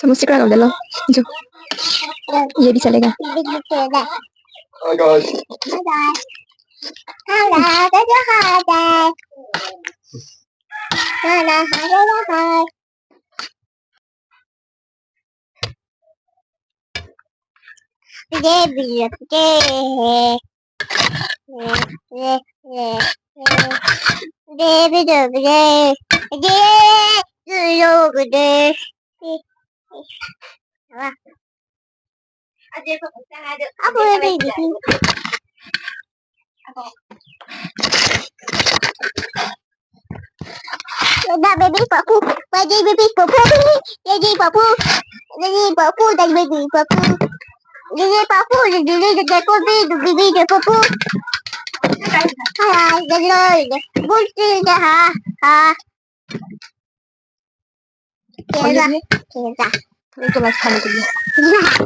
समोसे का कर लो जो ये भी चलेगा baby papu, baby papu, baby papu, baby papu, baby papu, baby papu, baby papu, baby papu. Hi, the Lord, good to the ha. Kera, kera. ये तो लास्ट खाने के लिए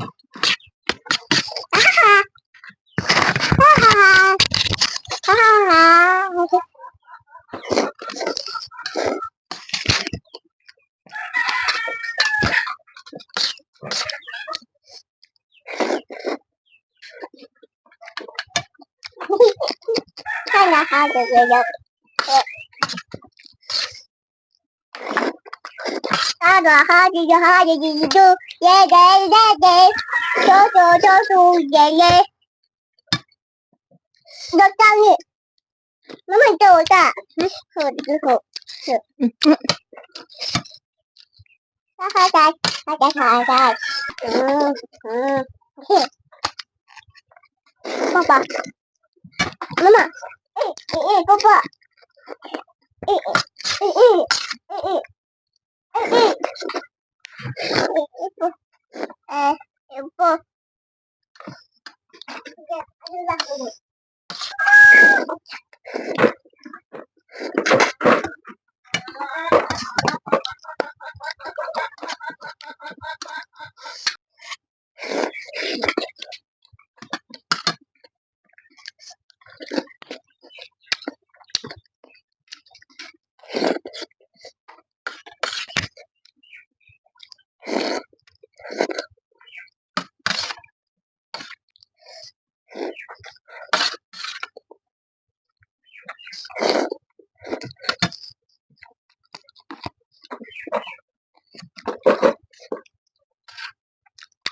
nó mình trâu ta hột hột hai cái papa mama papa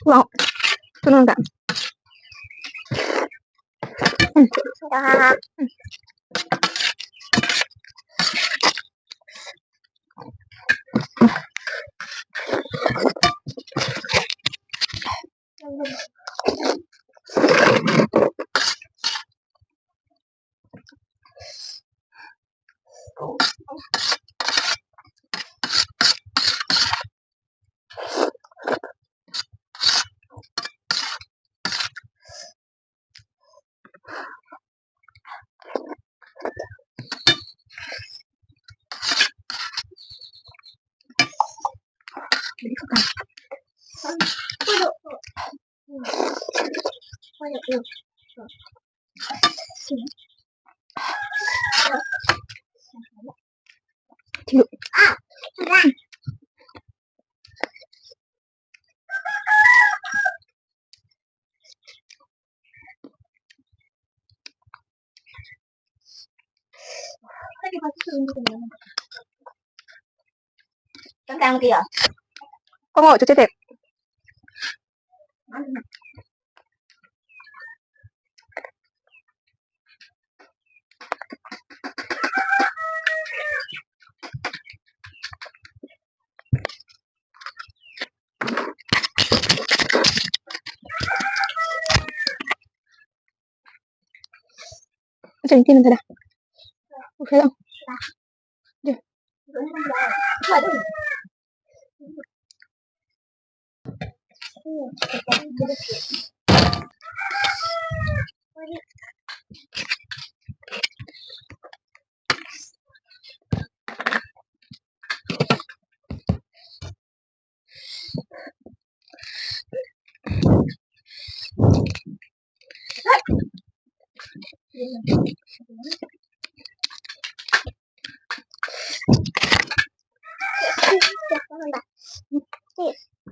wow tuh enggak jadi suka Tidur. Căng kìa. Con ngồi cho chết đẹp. Jadi nanti dah. Udah dong. Dah.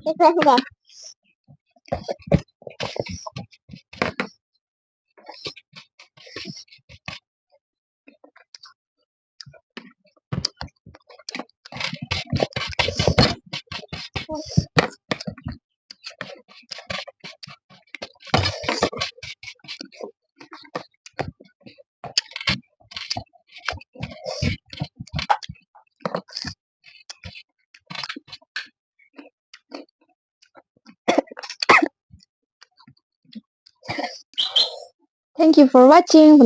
Sudah. Thank you for watching.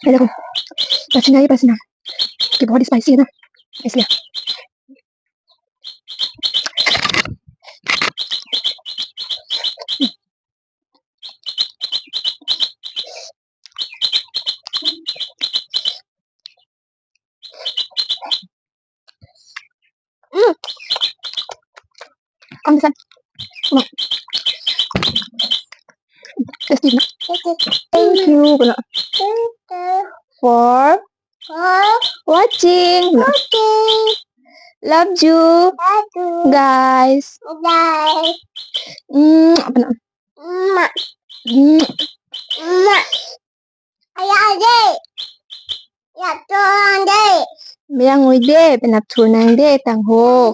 Đây देखो, पसीना ही पसीना कि बहुत spicy है ना इसलिए। Come this one. Come on. Tasty na. Thank you for watching. Love you guys. Apa na? Yang ngồi đê, bên nạp thua nàng đê tàng hồ.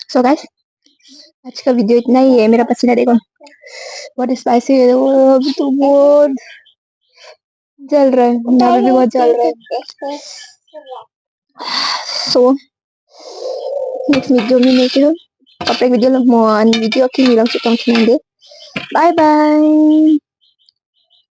So guys, आज का वीडियो इतना ही है। मेरा पसीना देखो बहुत स्पाइसी है, तो बहुत जल रहा है, नाभि भी बहुत जल रहा है। So next video में मिलते हैं। Kapag video lang mo, video ako nilang sitang sinindi. Bye bye.